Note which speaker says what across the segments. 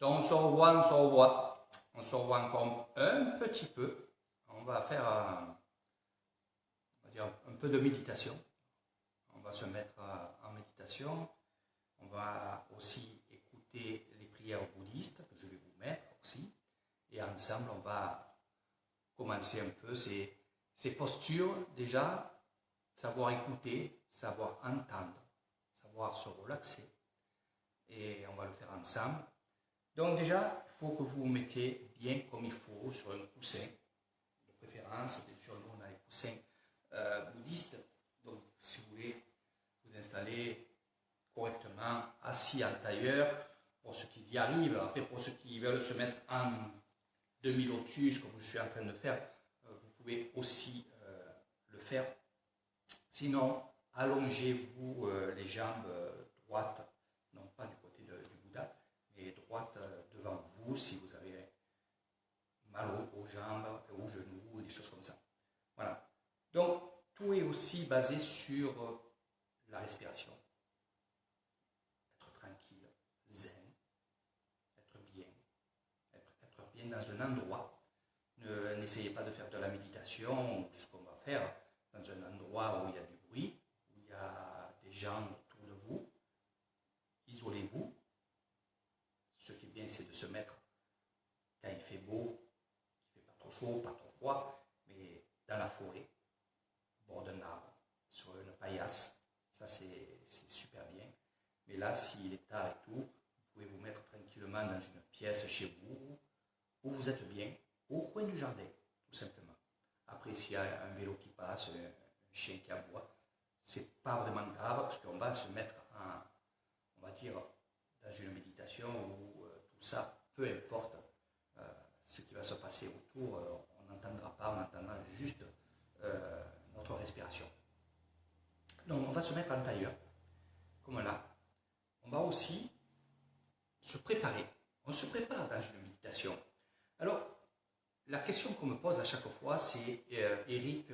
Speaker 1: Donc on se revoit encore un petit peu. On va faire on va dire un peu de méditation. On va se mettre en méditation. On va aussi écouter les prières bouddhistes que je vais vous mettre aussi. Et ensemble, on va commencer un peu ces postures déjà, savoir écouter, savoir entendre, savoir se relaxer. Et on va le faire ensemble. Donc déjà, il faut que vous vous mettiez bien comme il faut sur un coussin. De préférence, bien sûr, nous on a les coussins bouddhistes. Donc si vous voulez vous installer correctement, assis en tailleur, pour ceux qui y arrivent. Après, pour ceux qui veulent se mettre en demi-lotus, comme je suis en train de faire, vous pouvez aussi le faire. Sinon, allongez-vous les jambes droites, non pas du côté du Bouddha, mais droite devant vous si vous avez mal aux jambes, aux genoux, des choses comme ça. Voilà. Donc, tout est aussi basé sur la respiration. Être tranquille, zen, être bien dans un endroit. N'essayez pas de faire de la méditation ou ce qu'on va faire dans un endroit où il y a du bruit, où il y a des gens autour de vous. Isolez-vous. Ce qui est bien, c'est de se mettre quand il fait beau, qu'il ne fait pas trop chaud, pas trop froid, mais dans la forêt, au bord d'un arbre, sur une paillasse. Ça, c'est super bien. Mais là, s'il est tard et tout, vous pouvez vous mettre tranquillement dans une pièce chez vous, où vous êtes bien, au coin du jardin, tout simplement. Après, s'il y a un vélo qui passe, un chien qui aboie, c'est pas vraiment grave parce qu'on va se mettre en, on va dire, dans une méditation où tout ça, peu importe ce qui va se passer autour, on n'entendra pas, on entendra juste notre respiration. Donc, on va se mettre en tailleur, comme là. On va aussi se préparer. On se prépare dans une méditation. Alors, la question qu'on me pose à chaque fois, c'est Eric,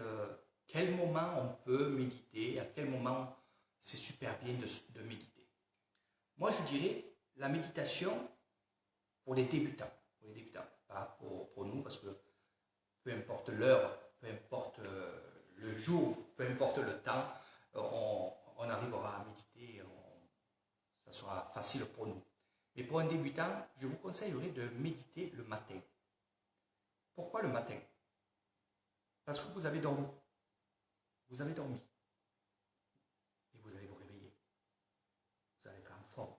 Speaker 1: quel moment on peut méditer, à quel moment c'est super bien de méditer. Moi, je dirais la méditation pour les débutants, pas pour nous, parce que peu importe l'heure, peu importe le jour, peu importe le temps, on arrivera à méditer, ça sera facile pour nous. Mais pour un débutant, je vous conseillerais de méditer le matin. Pourquoi le matin? Parce que vous avez dormi. Vous avez dormi. Et vous allez vous réveiller. Vous allez être en forme.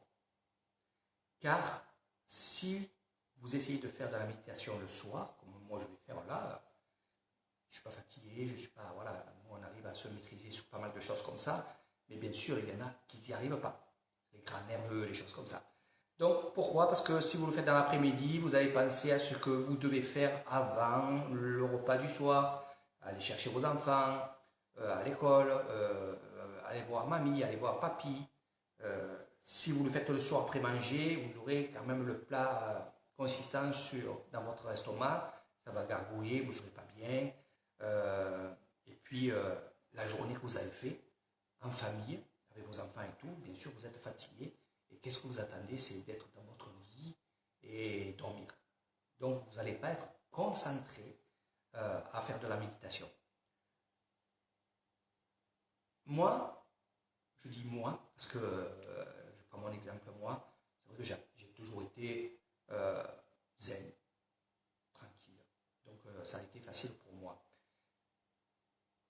Speaker 1: Car si vous essayez de faire de la méditation le soir, comme moi je vais faire là, je ne suis pas fatigué, je suis pas, voilà, on arrive à se maîtriser sur pas mal de choses comme ça, mais bien sûr, il y en a qui n'y arrivent pas. Les grands nerveux, les choses comme ça. Donc, pourquoi? Parce que si vous le faites dans l'après-midi, vous allez penser à ce que vous devez faire avant le repas du soir, aller chercher vos enfants à l'école, aller voir mamie, aller voir papy. Si vous le faites le soir après manger, vous aurez quand même le plat consistant dans votre estomac, ça va gargouiller, vous ne serez pas bien. Et puis, la journée que vous avez fait en famille, avec vos enfants et tout, bien sûr, vous êtes fatigué. Et qu'est-ce que vous attendez? C'est d'être dans votre lit et dormir. Donc, vous n'allez pas être concentré à faire de la méditation. Moi, je dis moi, parce que je prends mon exemple moi, c'est vrai que j'ai toujours été zen, tranquille. Donc, ça a été facile pour moi.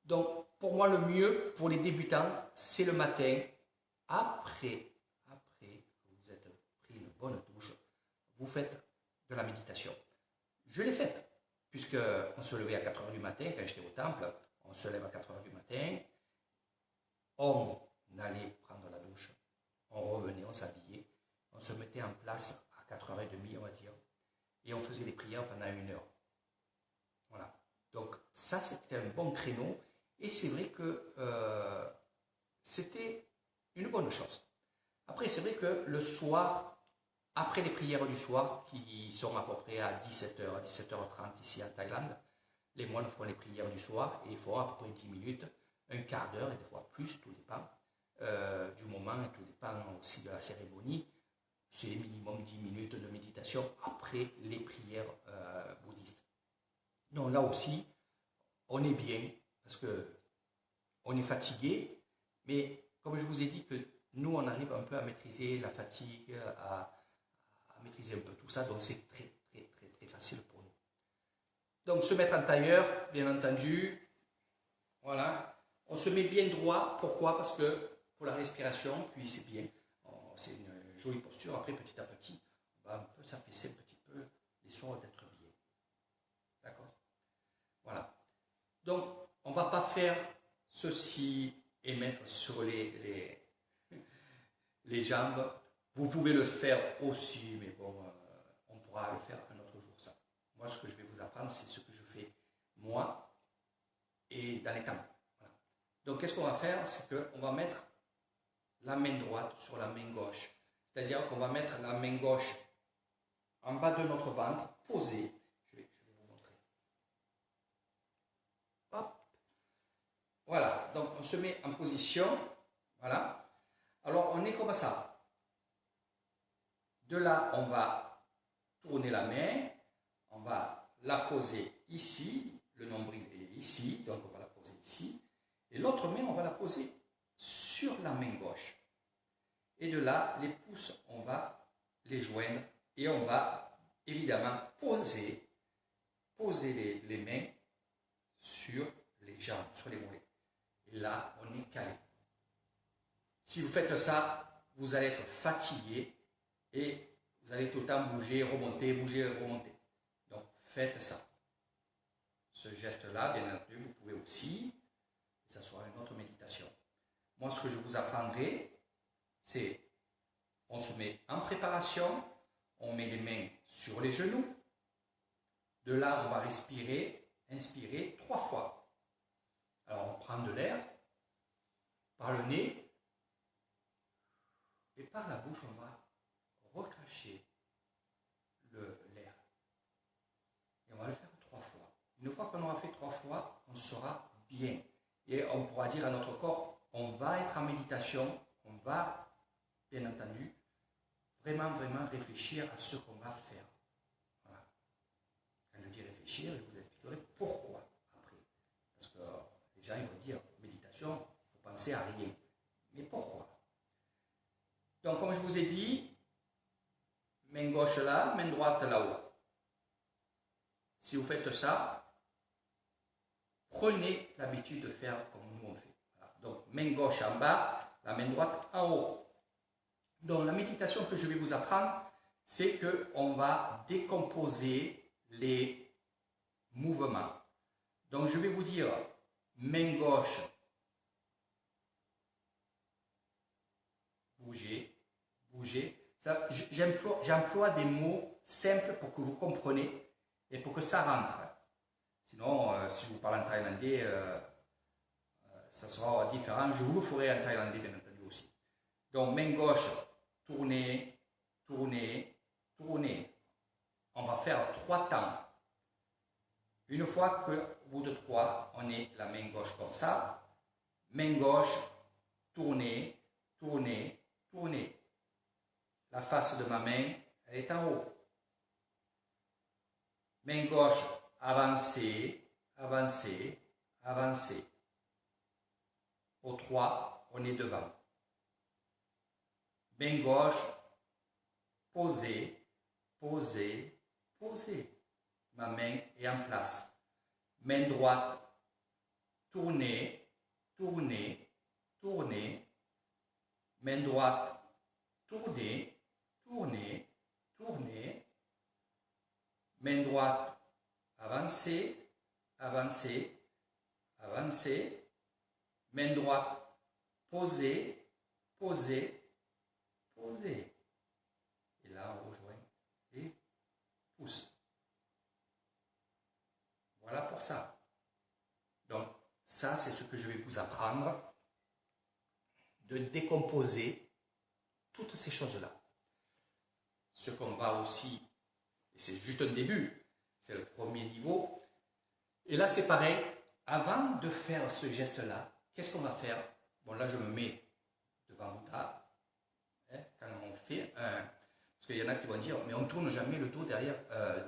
Speaker 1: Donc, pour moi, le mieux pour les débutants, c'est le matin, après que vous êtes pris une bonne douche, vous faites de la méditation. Je l'ai faite, puisqu'on se levait à 4 h du matin, quand j'étais au temple, on se lève à 4 h du matin, on allait prendre la douche, on revenait, on s'habillait, on se mettait en place à 4 h 30, on va dire, et on faisait les prières pendant 1 heure. Voilà. Donc ça, c'était un bon créneau, et c'est vrai que c'était une bonne chose. Après, c'est vrai que le soir, après les prières du soir, qui sont à peu près à 17 h, à 17 h 30 ici en Thaïlande, les moines font les prières du soir et ils font à peu près 10 minutes, un quart d'heure et des fois plus, tout dépend du moment et tout dépend aussi de la cérémonie. c'est minimum 10 minutes de méditation après les prières bouddhistes. Donc là aussi, on est bien parce que on est fatigué, mais comme je vous ai dit que nous, on arrive un peu à maîtriser la fatigue, à maîtriser un peu tout ça, donc c'est très, très, très, très facile pour nous. Donc se mettre en tailleur, bien entendu, voilà. On se met bien droit, pourquoi? Parce que pour la respiration, puis c'est bien, c'est une jolie posture, après petit à petit, on va un peu s'affaisser un petit peu, l'histoire d'être bien. D'accord? Voilà. Donc, on ne va pas faire ceci et mettre sur les jambes. Vous pouvez le faire aussi, mais bon, on pourra le faire un autre jour, ça. Moi, ce que je vais vous apprendre, c'est ce que je fais moi et dans les temps. Voilà. Donc, qu'est-ce qu'on va faire? C'est qu'on va mettre la main droite sur la main gauche. C'est-à-dire qu'on va mettre la main gauche en bas de notre ventre, posée. Je vais vous montrer. Hop. Voilà, donc on se met en position. Voilà. Alors, on est comme ça. De là, on va tourner la main. On va la poser ici. Le nombril est ici, donc on va la poser ici. Et l'autre main, on va la poser sur la main gauche. Et de là, les pouces, on va les joindre et on va évidemment poser les mains sur les jambes, sur les mollets. Et là, on est calé. Si vous faites ça, vous allez être fatigué et vous allez tout le temps bouger, remonter, bouger, remonter. Donc, faites ça. Ce geste-là, bien entendu, vous pouvez aussi, que ce soit une autre méditation. Moi, ce que je vous apprendrai, c'est, on se met en préparation, on met les mains sur les genoux. De là, on va respirer, inspirer 3 fois. Alors, on prend de l'air par le nez et par la bouche, on va recracher l'air. Et on va le faire 3 fois. Une fois qu'on aura fait 3 fois, on sera bien. Et on pourra dire à notre corps, on va être en méditation, on va, bien entendu, vraiment, vraiment réfléchir à ce qu'on va faire. Voilà. Quand je dis réfléchir, je vous expliquerai pourquoi après. Parce que les gens ils vont dire, méditation, il faut penser à rien. Mais pourquoi? Donc, comme je vous ai dit, main gauche là, main droite là-haut. Si vous faites ça, prenez l'habitude de faire comme nous on fait. Voilà. Donc, main gauche en bas, la main droite en haut. Donc, la méditation que je vais vous apprendre, c'est qu'on va décomposer les mouvements. Donc, je vais vous dire main gauche, bouger, bouger. J'emploie des mots simples pour que vous compreniez et pour que ça rentre. Sinon, si je vous parle en thaïlandais, ça sera différent. Je vous le ferai en thaïlandais, bien entendu aussi. Donc, main gauche, tourner, tourner, tourner. On va faire 3 temps. Une fois qu'au bout de 3, on est la main gauche comme ça. Main gauche, tourner, tourner, tourner. La face de ma main, elle est en haut. Main gauche, avancer, avancer, avancer. Au 3, on est devant. Main gauche, poser, poser, poser. Ma main est en place. Main droite, tourner, tourner, tourner. Main droite, tourner, tourner, tourner. Main droite, avancer, avancer, avancer. Main droite, poser, poser, poser. Et là, on rejoint les pouces. Voilà pour ça. Donc, ça, c'est ce que je vais vous apprendre, de décomposer toutes ces choses-là. Ce qu'on va aussi, et c'est juste un début, c'est le premier niveau. Et là, c'est pareil, avant de faire ce geste-là, qu'est-ce qu'on va faire? Bon, là, je me mets devant Bouddha. Quand on fait qu'il y en a qui vont dire, mais on ne tourne jamais le dos derrière,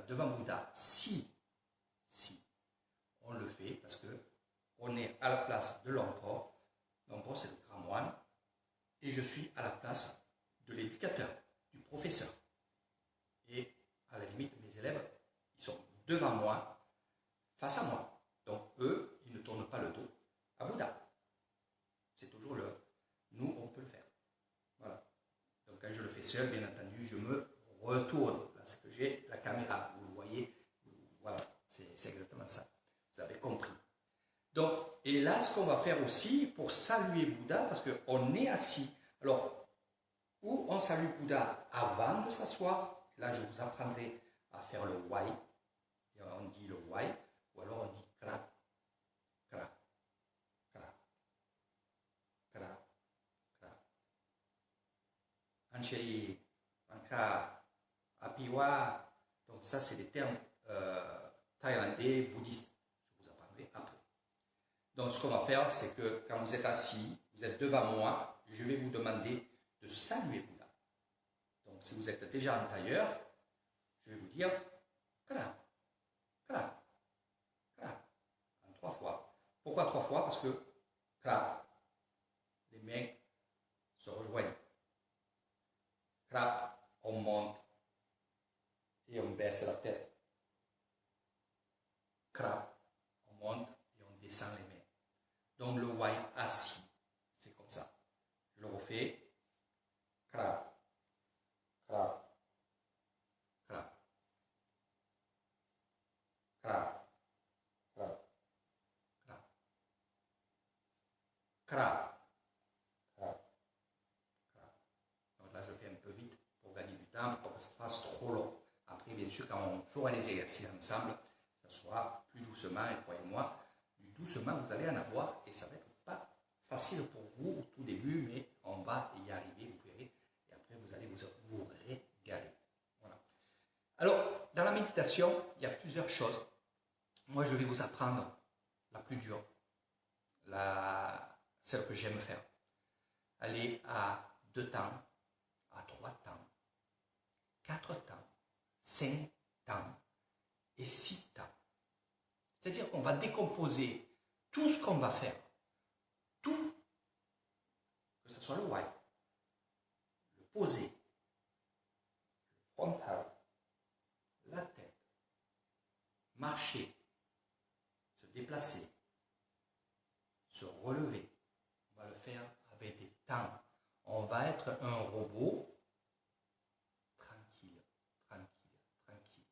Speaker 1: devant Bouddha. Si, on le fait parce que on est à la place de l'empereur. L'empereur, c'est le grand moine. Et je suis à la place de l'éducateur, du professeur. Et à la limite, mes élèves, ils sont devant moi, face à moi. Donc eux, ils ne tournent pas le dos à Bouddha. C'est toujours le... Nous, on peut le faire. Voilà. Donc quand je le fais seul, bien entendu, je me retourne. Là, c'est que j'ai la caméra. Vous le voyez. Voilà, c'est exactement ça. Vous avez compris. Donc, et là, ce qu'on va faire aussi pour saluer Bouddha, parce qu'on est assis. Alors, où on salue Bouddha avant de s'asseoir. Là, je vous apprendrai à faire le wai. Et on dit le wai, ou alors on dit kra, kra, kra, kra, kra. Anchei, anka, apiwa. Donc ça, c'est des termes thaïlandais, bouddhistes. Je vous apprendrai après. Donc ce qu'on va faire, c'est que quand vous êtes assis, vous êtes devant moi, je vais vous demander de saluer Bouddha. Donc si vous êtes déjà en tailleur, je vais vous dire kra, kra, kra, en 3 fois. Pourquoi 3 fois? Parce que kra, les mains se rejoignent. Kra, on monte et on baisse la tête. Kra, on monte et on descend les mains. Donc le wai assis, c'est comme ça. Je le refais. Kra, kra, kra, kra, kra, kra, kra, kra, kra. Donc là, je fais un peu vite pour gagner du temps, pour que ça fasse trop long. Après, bien sûr, quand on fera les exercices ensemble, ça sera plus doucement, et croyez-moi, plus doucement, vous allez en avoir, et ça va être pas facile pour vous au tout début, mais on va y arriver, vous verrez, et après, vous allez vous régaler. Voilà. Alors, dans la méditation, il y a plusieurs choses. Moi, je vais vous apprendre la plus dure, celle que j'aime faire. Aller à 2 temps, à 3 temps, 4 temps, 5 temps et 6 temps. C'est-à-dire qu'on va décomposer tout ce qu'on va faire, tout, que ce soit le wai, le posé, le frontal, la tête, marcher, se déplacer, se relever. On va le faire avec des temps. On va être un robot tranquille, tranquille, tranquille.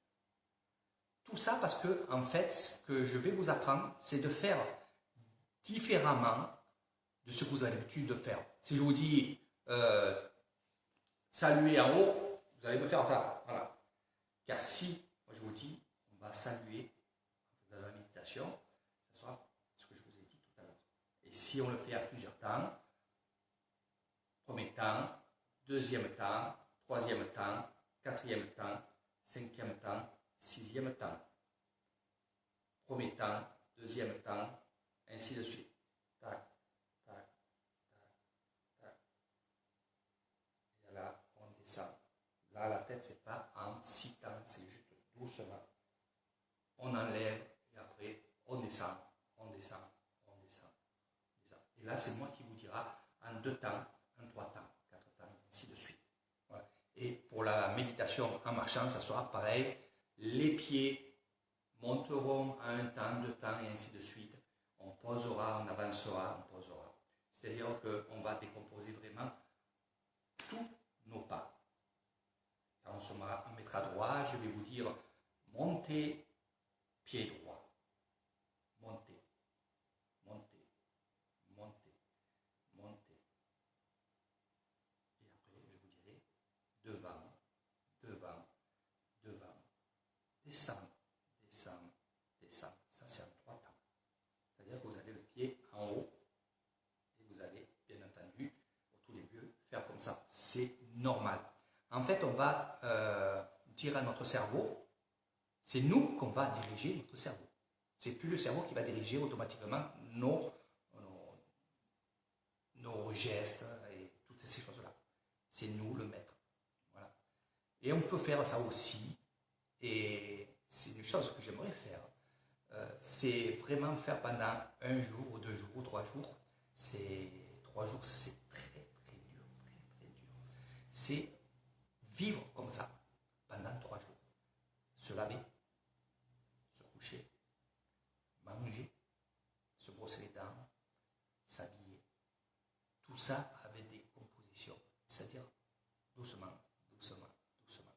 Speaker 1: Tout ça parce que, en fait, ce que je vais vous apprendre, c'est de faire différemment de ce que vous avez l'habitude de faire. Si je vous dis saluer en haut, vous allez me faire ça. Voilà. Car si, moi je vous dis, on va saluer dans la méditation, ce sera ce que je vous ai dit tout à l'heure. Et si on le fait à plusieurs temps, premier temps, deuxième temps, troisième temps, quatrième temps, cinquième temps, sixième temps. Premier temps, deuxième temps, ainsi de suite. Tac, tac, tac, tac. Et là, on descend. Là, la tête, c'est pas en 6 temps, c'est juste doucement. On enlève et après, on descend, on descend, on descend, on descend. Et là, c'est moi qui vous dira en 2 temps, en 3 temps, 4 temps, ainsi de suite. Voilà. Et pour la méditation en marchant, ça sera pareil. Les pieds monteront à 1 temps, 2 temps, et ainsi de suite. On posera, on avancera, on posera. C'est-à-dire qu'on va décomposer vraiment tous nos pas. Quand on mettra droit, je vais vous dire montez, pied droit. Montez, montez, montez, montez. Et après, je vous dirai devant, devant, devant, descendre, descendre, descendre. Ça, c'est en 3 temps. C'est-à-dire que vous avez le pied en haut et vous allez, bien entendu, au tout début, faire comme ça. C'est normal. En fait, on va dire à notre cerveau, c'est nous qu'on va diriger notre cerveau. C'est plus le cerveau qui va diriger automatiquement nos gestes et toutes ces choses-là. C'est nous le maître. Voilà. Et on peut faire ça aussi. Et c'est une chose que j'aimerais faire. C'est vraiment faire pendant un jour, ou 2 jours, ou 3 jours. C'est 3 jours, c'est très très dur, très très dur. C'est vivre comme ça pendant 3 jours. Se laver, se coucher, manger, se brosser les dents, s'habiller. Tout ça avec des compositions, c'est-à-dire doucement, doucement, doucement.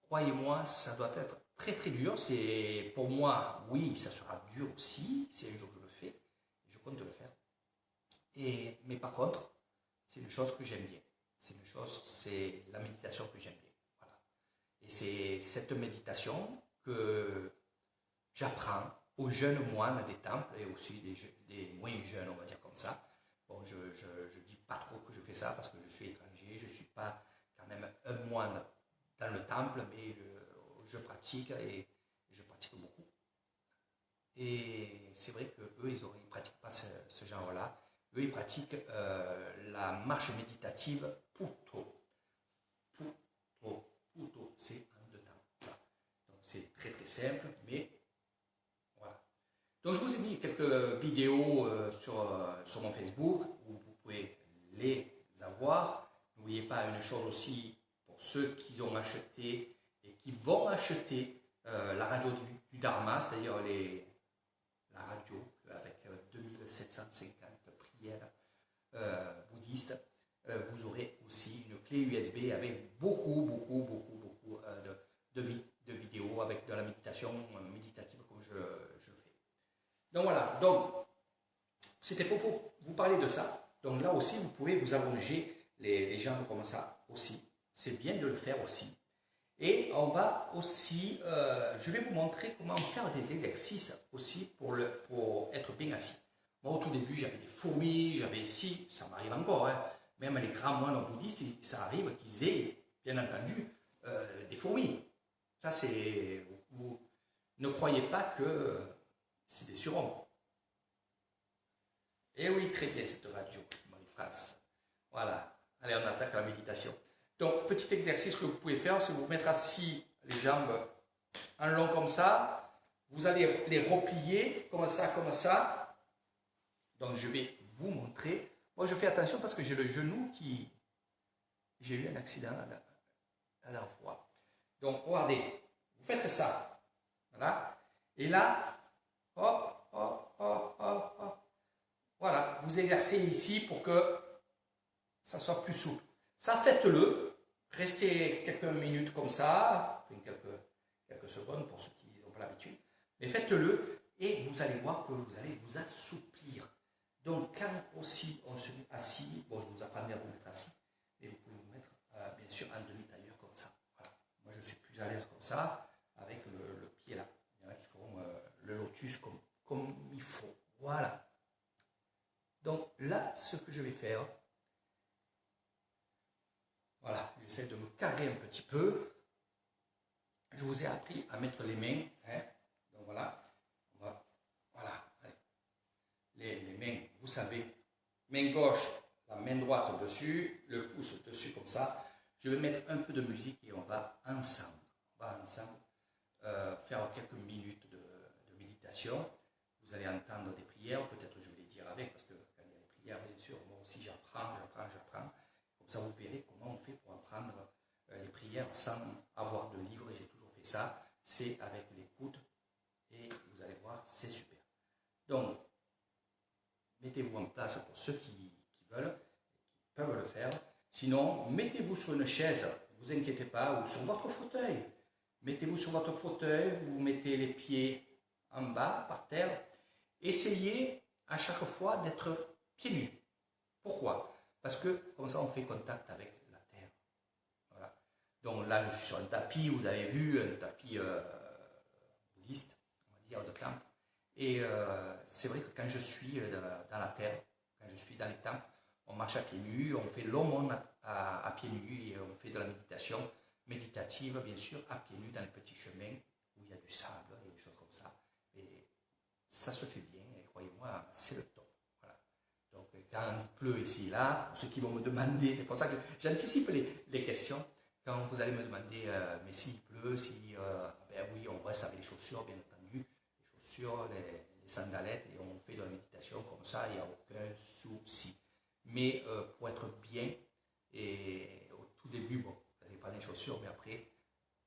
Speaker 1: Croyez-moi, ça doit être très très dur. C'est pour moi, oui, ça sera dur aussi. Si un jour je le fais, je compte le faire. Mais par contre, c'est une chose que j'aime bien. C'est la méditation que j'aime bien. Voilà. Et c'est cette méditation que j'apprends aux jeunes moines des temples et aussi des moins jeunes, on va dire comme ça. Bon, je ne dis pas trop que je fais ça parce que je suis étranger, je ne suis pas quand même un moine dans le temple, mais je pratique et je pratique beaucoup. Et c'est vrai qu'eux, ils ne pratiquent pas ce genre-là. Eux, ils pratiquent la marche méditative Puto. Puto, c'est en 2 temps. Voilà. Donc c'est très très simple, mais voilà. Donc je vous ai mis quelques vidéos sur mon Facebook où vous pouvez les avoir. N'oubliez pas une chose aussi, pour ceux qui ont acheté et qui vont acheter la radio du Dharma, c'est-à-dire la radio avec 2750 prières bouddhistes, vous aurez aussi une clé USB avec beaucoup de vidéos avec de la méditation méditative comme je fais. Donc voilà, donc c'était pour vous parler de ça. Donc là aussi, vous pouvez vous allonger les jambes comme ça aussi. C'est bien de le faire aussi. Et on va aussi, je vais vous montrer comment faire des exercices aussi pour être bien assis. Moi, au tout début, j'avais des fourmis, j'avais ici, ça m'arrive encore, hein. Même les grands moines bouddhistes, ça arrive qu'ils aient, bien entendu, des fourmis. Ça, c'est... Vous ne croyez pas que c'est des surhommes. Et oui, très bien cette radio, Marie-France. Voilà. Allez, on attaque la méditation. Donc, petit exercice que vous pouvez faire, c'est vous mettre assis, les jambes en long comme ça. Vous allez les replier comme ça, comme ça. Donc, je vais vous montrer. Moi, je fais attention parce que j'ai le genou qui... J'ai eu un accident la dernière fois. Donc, regardez, vous faites ça. Voilà. Et là, hop, hop, hop, hop, hop. Voilà, vous exercez ici pour que ça soit plus souple. Ça, faites-le. Restez quelques minutes comme ça, enfin quelques secondes pour ceux qui n'ont pas l'habitude. Mais faites-le et vous allez voir que vous allez vous assouplir. Donc, quand aussi on se met assis, bon, je vous apprendrai à vous mettre assis, et vous pouvez vous mettre, bien sûr, en demi-tailleur comme ça. Voilà. Moi, je suis plus à l'aise comme ça, avec le pied là. Il y en a qui feront le lotus comme il faut. Voilà. Donc là, ce que je vais faire, voilà, j'essaie de me carrer un petit peu. Je vous ai appris à mettre les mains, hein. Donc voilà, voilà, allez. Les mains, vous savez, main gauche, la main droite dessus, le pouce dessus comme ça. Je vais mettre un peu de musique et on va ensemble, faire quelques minutes de méditation. Vous allez entendre des prières, peut-être je vais les dire avec, parce que quand il y a des prières, bien sûr, moi aussi j'apprends. Comme ça, vous verrez comment on fait pour apprendre les prières sans avoir de livre, et j'ai toujours fait ça. C'est avec l'écoute, et vous allez voir, c'est super. Donc, mettez-vous en place pour ceux qui veulent, qui peuvent le faire. Sinon, mettez-vous sur une chaise, ne vous inquiétez pas, ou sur votre fauteuil. Mettez-vous sur votre fauteuil, vous mettez les pieds en bas, par terre. Essayez à chaque fois d'être pieds nus. Pourquoi? Parce que comme ça, on fait contact avec la terre. Voilà. Donc là, je suis sur un tapis, vous avez vu, un tapis bouddhiste, on va dire, de temple. Et c'est vrai que quand je suis dans la terre, quand je suis dans les temples, on marche à pieds nus, on fait l'aumône à pieds nus et on fait de la méditation méditative, bien sûr, à pieds nus dans les petits chemins où il y a du sable et des choses comme ça. Et ça se fait bien, et croyez-moi, c'est le top. Voilà. Donc quand il pleut ici et là, pour ceux qui vont me demander, c'est pour ça que j'anticipe les questions, Quand vous allez me demander, mais s'il pleut, si, ben oui, on reste avec les chaussures, bien entendu, les chaussures, les sandalettes, et on fait de la méditation comme ça, il n'y a aucun souci. Mais pour être bien, et au tout début, bon, vous n'allez pas les chaussures, mais après,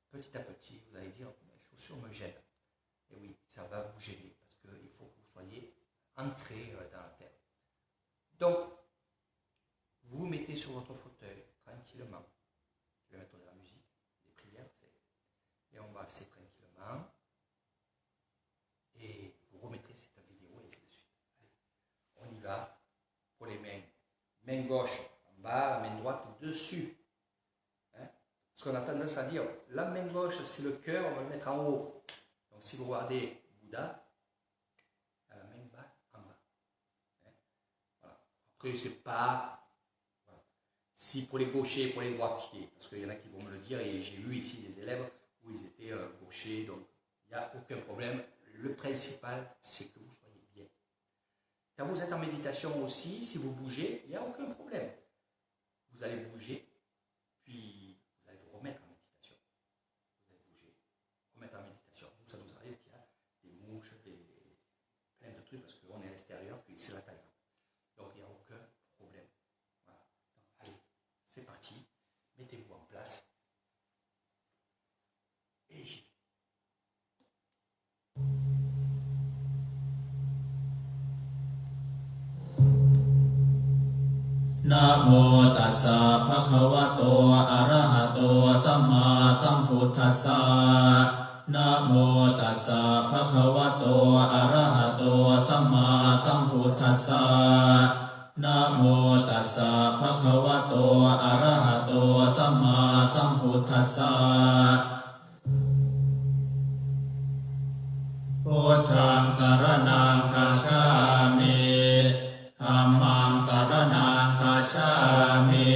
Speaker 1: petit à petit, vous allez dire, les chaussures me gênent. Et oui, ça va vous gêner, parce qu'il faut que vous soyez ancré dans la terre. Donc, vous vous mettez sur votre fauteuil, tranquillement. Je vais mettre de la musique, des prières, et on va rester tranquillement. Et vous remettrez cette vidéo et ainsi de suite. Allez, on y va pour les mains. Main gauche en bas, la main droite dessus. Hein? Parce qu'on a tendance à dire, la main gauche c'est le cœur, on va le mettre en haut. Donc si vous regardez Bouddha, la main bas en bas. Hein? Voilà. Après, c'est pas... Si pour les gauchers, pour les droitiers, parce qu'il y en a qui vont me le dire, et j'ai vu ici des élèves où ils étaient gauchers, donc il n'y a aucun problème. Le principal, c'est que vous soyez bien. Quand vous êtes en méditation aussi, si vous bougez, il n'y a aucun problème. Vous allez bouger, puis vous allez vous remettre en méditation. Vous allez bouger, remettre en méditation. Nous, ça nous arrive qu'il y a des mouches, plein de trucs, parce qu'on est à l'extérieur, puis c'est la Thaïlande. Donc il n'y a aucun problème. Voilà. Donc, allez, c'est parti. Mettez-vous en place. Et j'y vais.
Speaker 2: นะโมตัสสะภะคะวะโตอะระหะโตสัมมาสัมพุทธัสสะนะโมตัสสะภะคะวะโตอะระหะโตสัมมาสัมพุทธัสสะนะโมตัสสะภะคะวะโตอะระหะโตสัมมาสัมพุทธัสสะพุทธังสรณังคัจฉามิธัมมังสรณังคัจฉามิ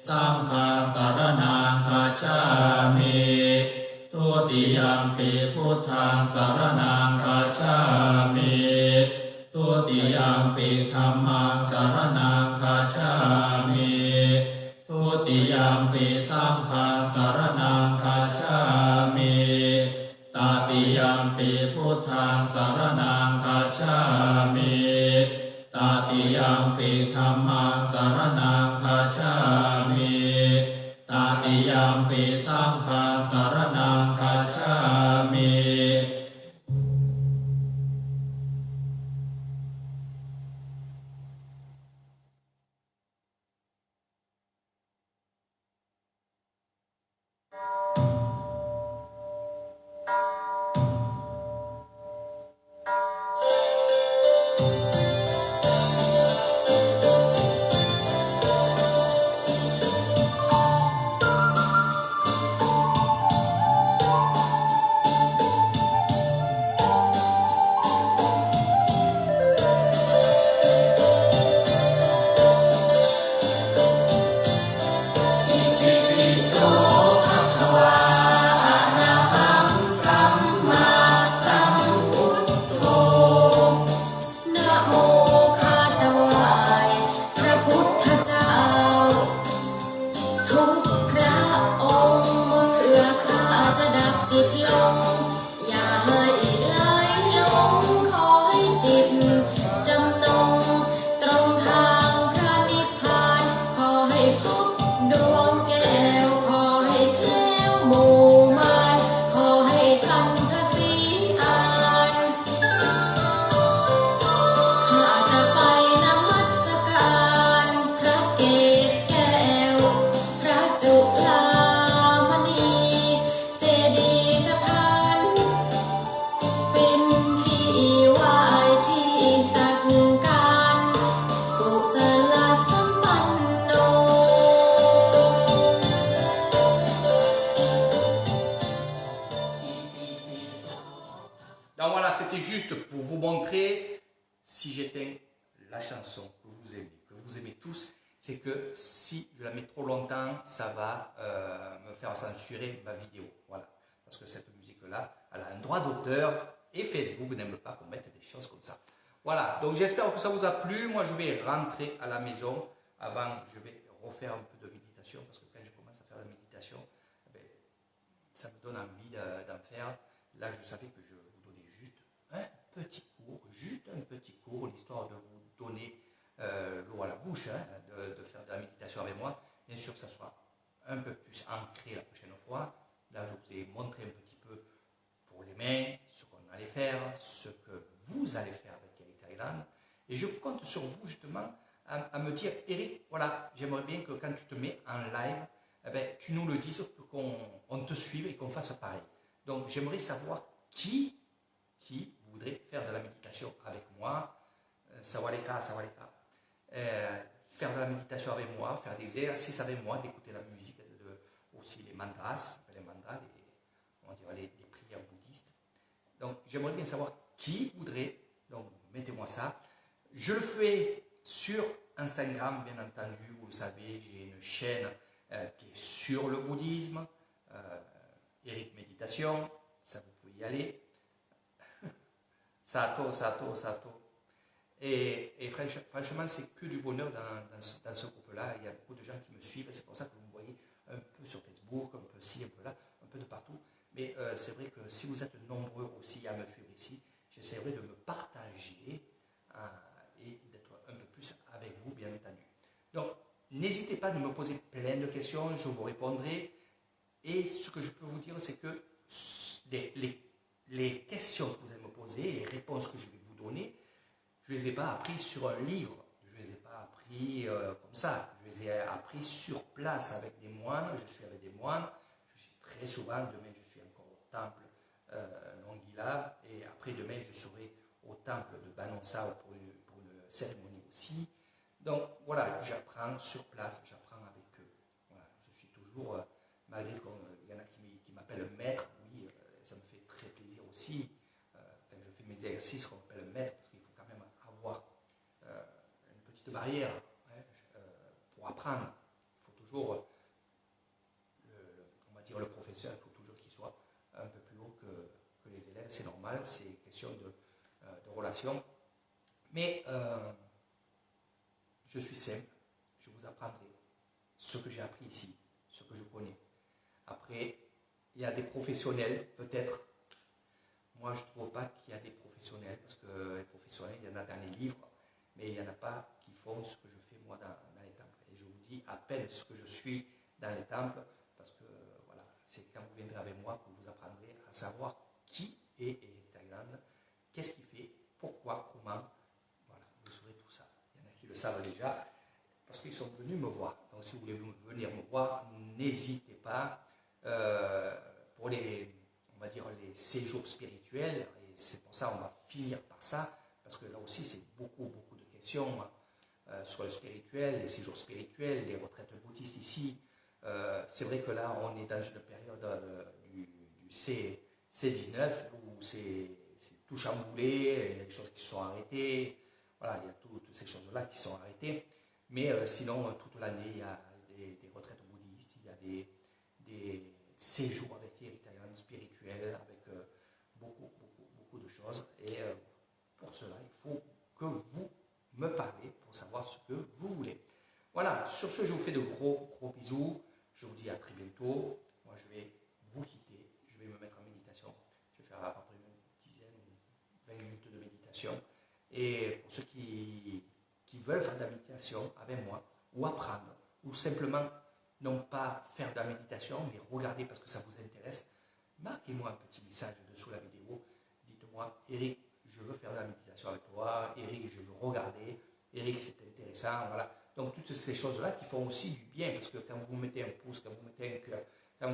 Speaker 2: สังฆังสรณังคัจฉามิทุติยัมปิพุทธังสรณังคัจฉามิทุติยัมปิธัมมังสรณังคัจฉามิทุติยัมปิสังฆังสรณังคัจฉามิตติยัมปิพุทธังสรณังคัจฉามิตติยัมปิธัมมังสรณังคัจฉามิตติยัมปิสังฆังสรณังคัจฉามิ
Speaker 1: Donc voilà, c'était juste pour vous montrer, si j'éteins la chanson que vous aimez tous, c'est que si je la mets trop longtemps, ça va me faire censurer ma vidéo. Voilà, parce que cette musique-là, elle a un droit d'auteur et Facebook n'aime pas qu'on mette des choses comme ça. Voilà, donc j'espère que ça vous a plu. Moi, je vais rentrer à la maison. Avant, je vais refaire un peu de méditation parce que quand je commence à faire de la méditation, eh bien, ça me donne envie d'en faire. Là, je savais que je vous donnais juste un petit cours, l'histoire de vous donner l'eau à la bouche, hein, de faire de la méditation avec moi. Bien sûr que ça soit un peu plus ancré la prochaine fois. Là, je vous ai montré un petit peu pour les mains ce qu'on allait faire, ce que vous allez faire avec Eric Thailand. Et je compte sur vous justement à me dire, Eric, voilà, j'aimerais bien que quand tu te mets en live, eh bien, tu nous le dises, qu'on te suive et qu'on fasse pareil. Donc, j'aimerais savoir qui voudrait faire de la méditation avec moi. Sawaleka. Faire de la méditation avec moi, faire des exercices avec moi, d'écouter la musique, aussi les mantras, ça s'appelle les mantras, les prières bouddhistes. Donc, j'aimerais bien savoir qui voudrait. Donc, mettez-moi ça. Je le fais sur Instagram, bien entendu. Vous le savez, j'ai une chaîne qui est sur le bouddhisme. Eric Méditation, ça vous pouvez y aller. Sato. Et franchement, c'est que du bonheur dans ce groupe-là. Il y a beaucoup de gens qui me suivent. C'est pour ça que vous me voyez un peu sur Facebook, un peu ci, un peu là, un peu de partout. Mais c'est vrai que si vous êtes nombreux aussi à me suivre ici, j'essaierai de me partager et d'être un peu plus avec vous, bien entendu. Donc, n'hésitez pas de me poser plein de questions, je vous répondrai. Et ce que je peux vous dire, c'est que les questions que vous allez me poser, les réponses que je vais vous donner, je ne les ai pas appris sur un livre, je ne les ai pas appris comme ça, je les ai appris sur place avec des moines, je suis avec des moines, je suis très souvent, demain je suis encore au temple Nongila, et après demain je serai au temple de Banonsa pour une cérémonie aussi. Donc voilà, j'apprends sur place, j'apprends avec eux. Voilà, je suis toujours, malgré qu'il y en a qui m'appellent maître, oui, ça me fait très plaisir aussi, quand je fais mes exercices qu'on m'appelle maître, parce qu'il faut quand même avoir une petite barrière hein, pour apprendre. Il faut toujours, on va dire le professeur, il faut toujours qu'il soit un peu plus haut que les élèves, c'est normal, c'est question de relation. Mais je suis simple, je vous apprendrai ce que j'ai appris ici, ce que je connais. Après, il y a des professionnels, peut-être. Moi, je ne trouve pas qu'il y a des professionnels, parce que les professionnels, il y en a dans les livres, mais il n'y en a pas qui font ce que je fais moi dans les temples. Et je vous dis à peine ce que je suis dans les temples, parce que voilà, c'est quand vous viendrez avec moi que vous apprendrez à savoir qui est Eric Thailand, qu'est-ce qu'il fait, pourquoi, comment. Voilà, vous saurez tout ça. Il y en a qui le savent déjà, parce qu'ils sont venus me voir. Donc si vous voulez venir me voir, n'hésitez pas. Pour on va dire les séjours spirituels, et c'est pour ça qu'on va finir par ça, parce que là aussi c'est beaucoup de questions sur le spirituel, les séjours spirituels, les retraites bouddhistes ici. C'est vrai que là on est dans une période du C19 où c'est tout chamboulé, il y a des choses qui se sont arrêtées, voilà, il y a toutes ces choses-là qui sont arrêtées, mais sinon toute l'année il y a des retraites bouddhistes, il y a des séjours avec Eric Thailand spirituel, avec beaucoup de choses. Et pour cela, il faut que vous me parlez pour savoir ce que vous voulez. Voilà, sur ce, je vous fais de gros bisous. Je vous dis à très bientôt. Moi, je vais vous quitter. Je vais me mettre en méditation. Je vais faire à peu près une dizaine, 20 minutes de méditation. Et pour ceux qui veulent faire de la méditation avec moi, ou apprendre, ou simplement non pas faire de la méditation, mais regarder parce que ça vous intéresse, marquez-moi un petit message dessous la vidéo. Dites-moi, Eric, je veux faire de la méditation avec toi. Eric, je veux regarder. Eric, c'est intéressant. Voilà. Donc, toutes ces choses-là qui font aussi du bien, parce que quand vous mettez un pouce, quand vous mettez un cœur, quand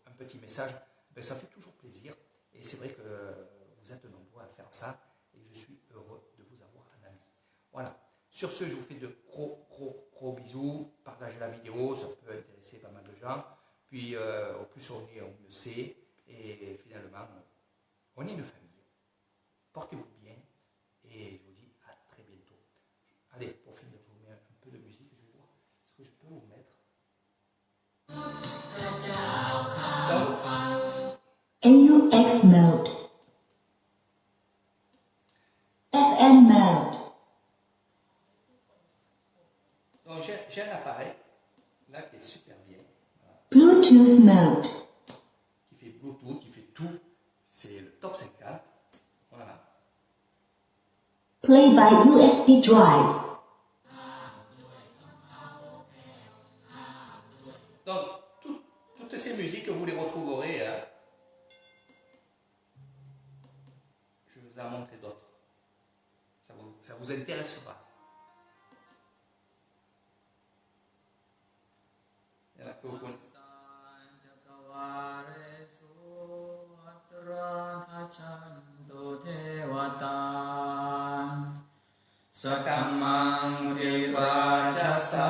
Speaker 1: un petit message, ben, ça fait toujours plaisir. Et c'est vrai que vous êtes nombreux à faire ça. Et je suis heureux de vous avoir un ami. Voilà. Sur ce, je vous fais de gros bisous. Partagez la vidéo, ça peut intéresser pas mal de gens. Puis, au plus on est, au mieux c'est. Et finalement, on est une famille. Portez-vous bien. Et je vous dis à très bientôt. Allez, pour finir, je vous mets un peu de musique. Je vais voir ce que je peux vous mettre.
Speaker 3: AUX mode. FN mode.
Speaker 1: Donc j'ai un appareil là qui est super bien.
Speaker 3: Bluetooth mode.
Speaker 1: qui fait Bluetooth, qui fait tout. C'est le top 50. Voilà.
Speaker 3: Play by USB drive.
Speaker 1: Donc, toutes ces musiques, vous les retrouverez. Hein. Je vous en montrer d'autres. Ça vous intéressera. Il y en a que vous connaissez.
Speaker 2: Sakamang Devajasa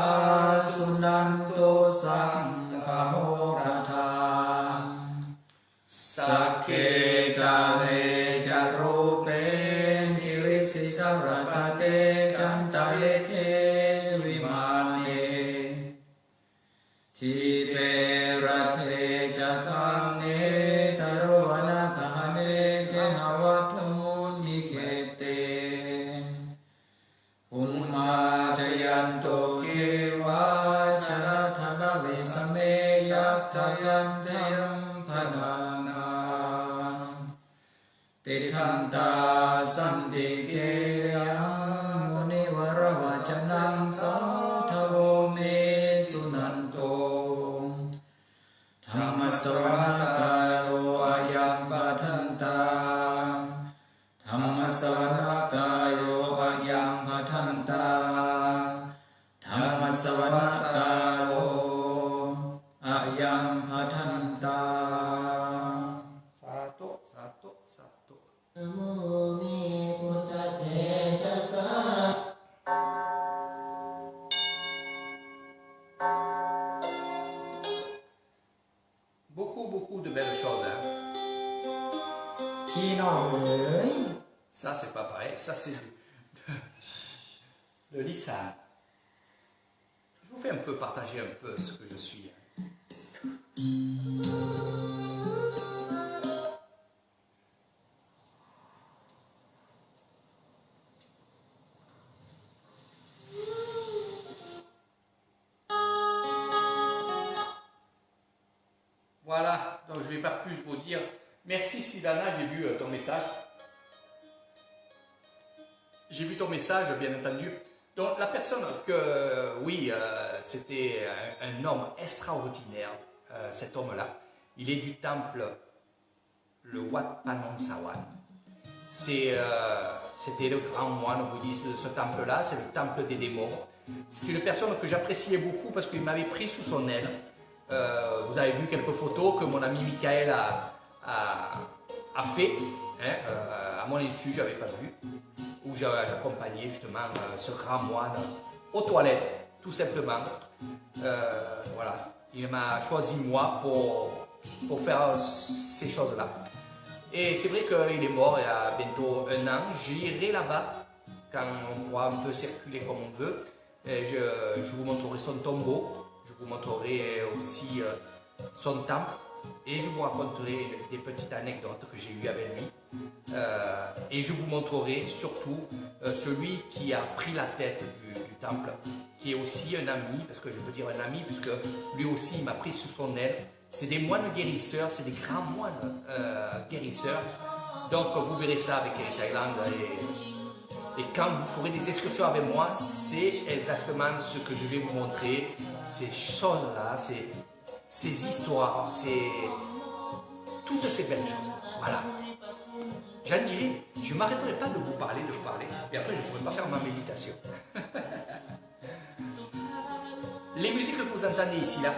Speaker 2: Sunanto Sankho Katan Sake Gave Jarupe Kirisi Saratate Chantaleke Vimane Tipe Rate Jakame Taruvana Kahane Kehavatu Nikete Umma Jayanto Keva Charatana Vesame Yaktayantam Panana Tethanta Santikeyam Munivaravachanam Sathavo Me Sunanto Dhammasavanakaro Ayam Bhattanta Dhammasavanakayo Ayam Bhattanta Dhammasavanakaro Ayam Bhattanta
Speaker 1: Sato, sato, sato. Beaucoup de belles choses. Hein.
Speaker 4: พี่น้องเอ๋ย
Speaker 1: Ça, c'est pas pareil. Ça, c'est le lisan. Je vous fais un peu partager un peu ce que je suis. Voilà, donc je ne vais pas plus vous dire. Merci Sylvana, j'ai vu ton message. J'ai vu ton message, bien entendu. Donc la personne que, oui, c'était un homme extraordinaire, cet homme-là. Il est du temple, le Wat Panon Sawan. C'était le grand moine bouddhiste de ce temple-là, c'est le temple des démons. C'est une personne que j'appréciais beaucoup parce qu'il m'avait pris sous son aile. Vous avez vu quelques photos que mon ami Michael a fait, hein, à mon insu, je n'avais pas vu, où j'accompagnais justement ce grand moine aux toilettes, tout simplement. Voilà, il m'a choisi moi pour faire ces choses-là. Et c'est vrai qu'il est mort il y a bientôt 1 an. J'irai là-bas quand on pourra un peu circuler comme on veut. Et je vous montrerai son tombeau, je vous montrerai aussi son temple et je vous raconterai des petites anecdotes que j'ai eues avec lui. Et je vous montrerai surtout celui qui a pris la tête du temple, qui est aussi un ami, parce que je peux dire un ami, puisque lui aussi il m'a pris sous son aile. C'est des moines guérisseurs, c'est des grands moines guérisseurs. Donc vous verrez ça avec les Thaïlandes. Et quand vous ferez des excursions avec moi, c'est exactement ce que je vais vous montrer. Ces choses-là, ces histoires, toutes ces belles choses. Voilà. J'en dirai, je ne m'arrêterai pas de vous parler, et après je ne pourrai pas faire ma méditation. Les musiques que vous entendez ici, là,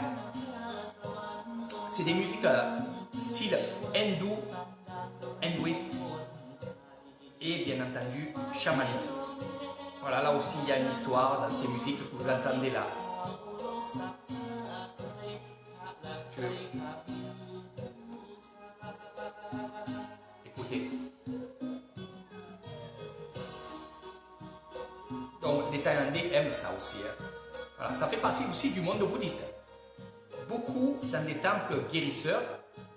Speaker 1: c'est des musiques style hindouisme et bien entendu chamanisme. Voilà, là aussi il y a une histoire dans ces musiques que vous entendez là. Écoutez. Donc les Thaïlandais aiment ça aussi. Hein. Voilà, ça fait partie aussi du monde bouddhiste. Beaucoup dans des temples guérisseurs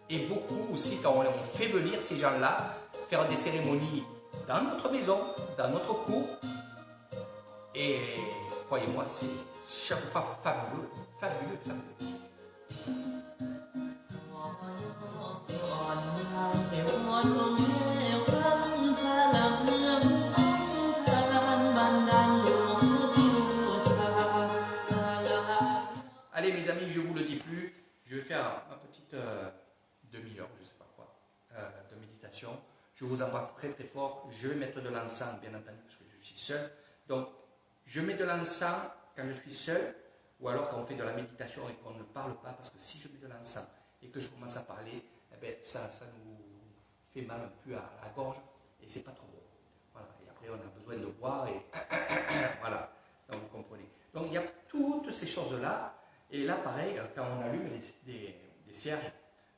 Speaker 1: et beaucoup aussi quand on fait venir ces gens-là faire des cérémonies dans notre maison, dans notre cour. Et croyez-moi, c'est chaque fois fabuleux, fabuleux, fabuleux. Allez mes amis, je ne vous le dis plus, je vais faire ma petite demi-heure, je ne sais pas quoi, de méditation. Je vous embrasse très très fort. Je vais mettre de l'encens, bien entendu, parce que je suis seul. Donc, je mets de l'encens quand je suis seul, ou alors quand on fait de la méditation et qu'on ne parle pas, parce que si je mets de l'encens et que je commence à parler, eh bien, ça nous fait mal un peu à la gorge et c'est pas trop bon. Voilà. Et après, on a besoin de boire et voilà. Donc, vous comprenez. Donc, il y a toutes ces choses-là. Et là, pareil, quand on allume des cierges,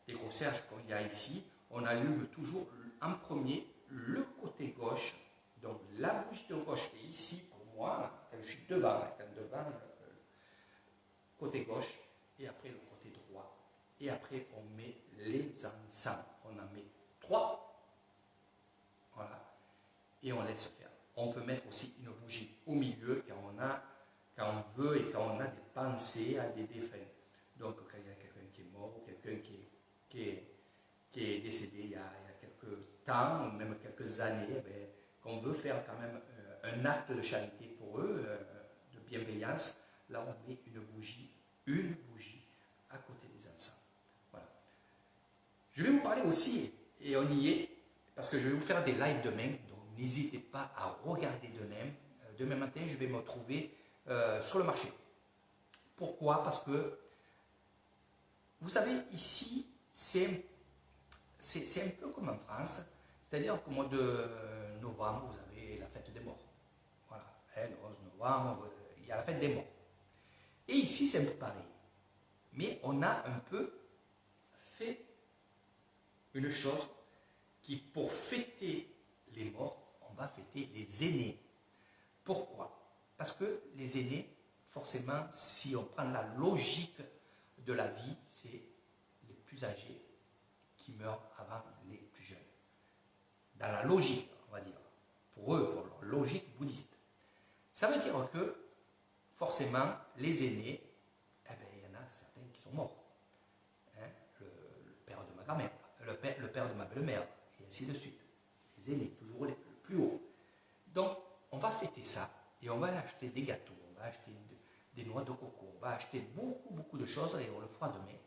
Speaker 1: des gros cierges comme il y a ici, on allume toujours en premier le côté gauche. Donc, la bougie de gauche est ici pour moi, quand je suis devant, côté gauche, et après le côté droit. Et après, on met les encens. On en met 3. Voilà. Et on laisse faire. On peut mettre aussi une bougie au milieu quand on veut et quand on a des pensées à des défunts. Donc, quand il y a quelqu'un qui est mort ou quelqu'un qui est décédé il y a quelques temps, ou même quelques années, eh bien, qu'on veut faire quand même un acte de charité pour eux, de bienveillance, là on met une bougie à côté des encens. Voilà. Je vais vous parler aussi, et on y est, parce que je vais vous faire des lives demain, donc n'hésitez pas à regarder demain. Demain matin, je vais me retrouver sur le marché. Pourquoi? Parce que, vous savez, ici, c'est un peu comme en France, c'est-à-dire qu'au mois de novembre, vous avez la fête des morts. Voilà, le 11 novembre, il y a la fête des morts. Et ici, c'est un peu pareil. Mais on a un peu fait une chose qui, pour fêter les morts, on va fêter les aînés. Pourquoi? Parce que les aînés, forcément, si on prend la logique de la vie, c'est les plus âgés qui meurent avant les plus jeunes. Dans la logique, on va dire, pour eux, pour leur logique bouddhiste. Ça veut dire que, forcément, les aînés, eh bien, il y en a certains qui sont morts. Hein, le père de ma grand-mère, le père de ma belle-mère, et ainsi de suite. Les aînés, toujours le plus haut. Donc, on va fêter ça, et on va acheter des gâteaux, on va acheter des noix de coco, on va acheter beaucoup de choses, et on le fera demain.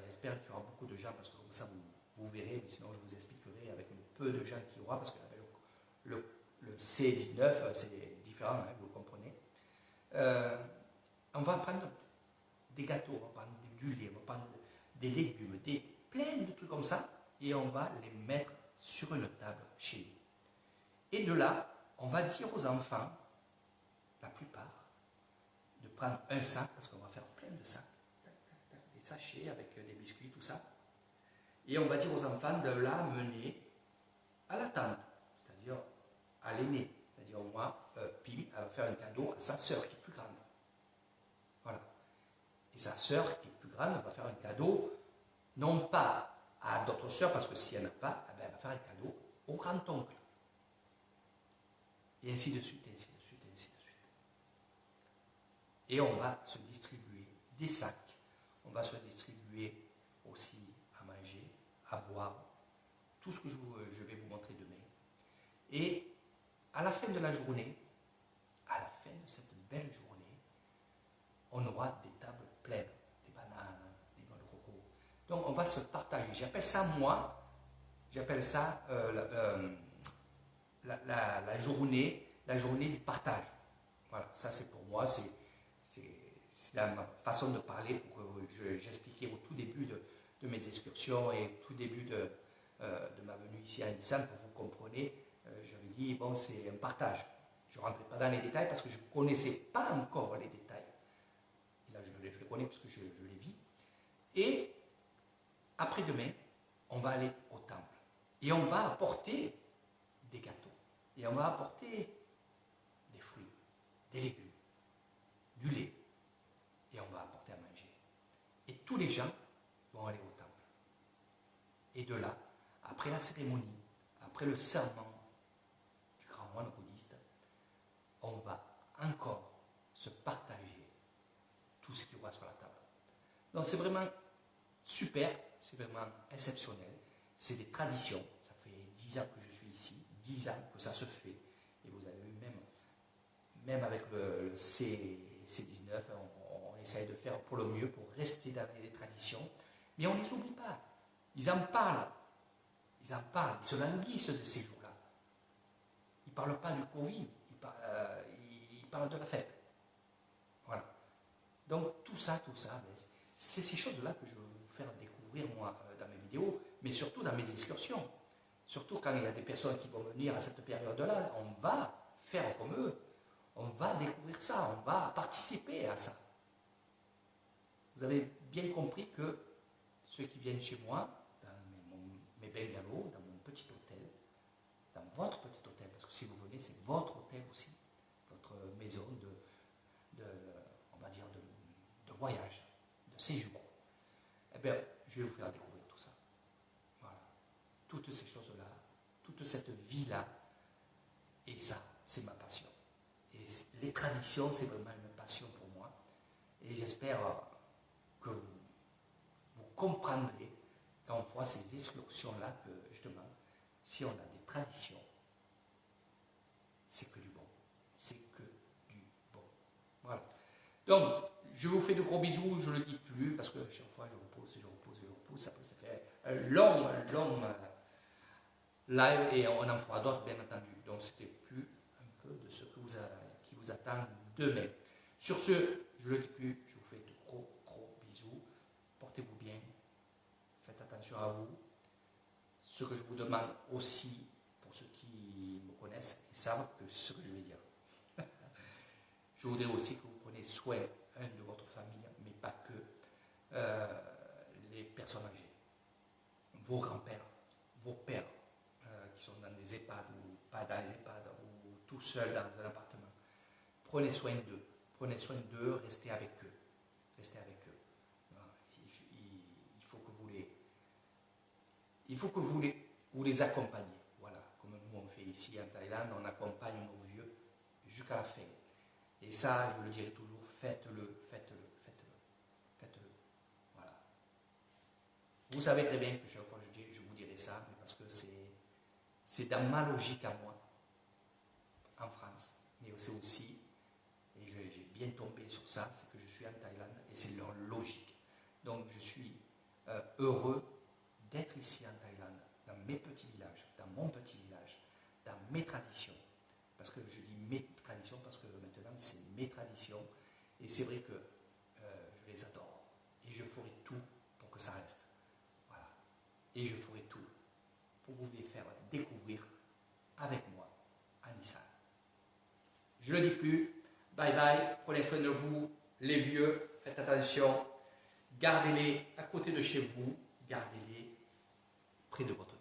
Speaker 1: J'espère qu'il y aura beaucoup de gens, parce que comme ça, vous verrez, mais sinon je vous expliquerai avec le peu de gens qu'il y aura, parce que le C19, c'est différent, hein, vous comprenez. On va prendre des gâteaux, on va prendre du lait, on va prendre des légumes, plein de trucs comme ça, et on va les mettre sur une table chez nous. Et de là, on va dire aux enfants, la plupart, de prendre un sac, parce qu'on va faire plein de sacs, des sachets avec des biscuits, tout ça. Et on va dire aux enfants de l'amener à la tante, c'est-à-dire à l'aîné, c'est-à-dire moi, Pim, elle va faire un cadeau à sa sœur qui est plus grande. Voilà. Et sa sœur qui est plus grande va faire un cadeau, non pas à d'autres sœurs, parce que si elle n'a pas, eh ben, elle va faire un cadeau au grand-oncle. Et ainsi de suite, ainsi de suite, ainsi de suite. Et on va se distribuer des sacs, on va se distribuer aussi à manger, à boire, tout ce que je vais vous montrer demain. Et à la fin de la journée, à la fin de cette belle journée, on aura des tables pleines, des bananes, des noix de coco. Donc on va se partager. J'appelle ça moi, j'appelle ça la journée du partage. Voilà, ça c'est pour moi, c'est ma façon de parler pour que j'expliquais au tout début de mes excursions et au tout début de ma venue ici à Nissan, pour vous compreniez, j'avais dit, bon, c'est un partage. Je ne rentrais pas dans les détails parce que je ne connaissais pas encore les détails. Et là, je les connais parce que je les vis. Et après-demain, on va aller au temple. Et on va apporter des gâteaux. Et on va apporter des fruits, des légumes, du lait. Et on va apporter à manger. Et tous les gens vont aller au temple. Et de là, après la cérémonie, après le serment du grand moine bouddhiste, on va encore se partager tout ce qu'il y aura sur la table. Donc c'est vraiment super, c'est vraiment exceptionnel. C'est des traditions. Ça fait 10 ans que je suis ici, 10 ans que ça se fait. Et vous avez vu, même avec le C19, il essaye de faire pour le mieux, pour rester dans les traditions, mais on ne les oublie pas. Ils en parlent, ils se languissent de ces jours-là. Ils ne parlent pas du Covid, ils parlent de la fête. Voilà. Donc tout ça, c'est ces choses-là que je veux vous faire découvrir moi dans mes vidéos, mais surtout dans mes excursions. Surtout quand il y a des personnes qui vont venir à cette période-là, on va faire comme eux, on va découvrir ça, on va participer à ça. Vous avez bien compris que ceux qui viennent chez moi, dans mes bungalows, dans mon petit hôtel, dans votre petit hôtel, parce que si vous venez, c'est votre hôtel aussi, votre maison on va dire, de voyage, de séjour. Eh bien, je vais vous faire découvrir tout ça. Voilà. Toutes ces choses-là, toute cette vie-là, et ça, c'est ma passion. Et les traditions, c'est vraiment une passion pour moi. Et j'espère que vous comprendrez quand on fera ces excursions-là que justement, si on a des traditions, c'est que du bon. C'est que du bon. Voilà. Donc, je vous fais de gros bisous, je ne le dis plus parce que chaque fois je repousse. Après, ça fait un long live et on en fera d'autres, bien entendu. Donc, c'était plus un peu de ce qui vous attend demain. Sur ce, je ne le dis plus, je vous fais de gros bisous. Portez-vous bien, faites attention à vous. Ce que je vous demande aussi, pour ceux qui me connaissent et savent que ce que je vais dire, je voudrais aussi que vous preniez soin de votre famille, mais pas que les personnes âgées, vos grands-pères, vos pères qui sont dans des EHPAD ou pas dans les EHPAD ou tout seuls dans un appartement. Prenez soin d'eux, restez avec eux. Il faut que vous les accompagniez. Voilà, comme nous on fait ici en Thaïlande, on accompagne nos vieux jusqu'à la fin. Et ça, je le dirai toujours, faites-le. Voilà. Vous savez très bien que chaque fois je vous dirai ça, mais parce que c'est dans ma logique à moi, en France. Mais c'est aussi, et j'ai bien tombé sur ça, c'est que je suis en Thaïlande et c'est leur logique. Donc je suis heureux d'être ici en Thaïlande, dans mes petits villages, dans mon petit village, dans mes traditions. Parce que je dis mes traditions, parce que maintenant c'est mes traditions. Et c'est vrai que je les adore. Et je ferai tout pour que ça reste. Voilà. Et je ferai tout pour vous les faire découvrir avec moi à Nissan. Je ne le dis plus. Bye bye. Prenez soin de vous. Les vieux, faites attention. Gardez-les à côté de chez vous. Gardez-les près de votre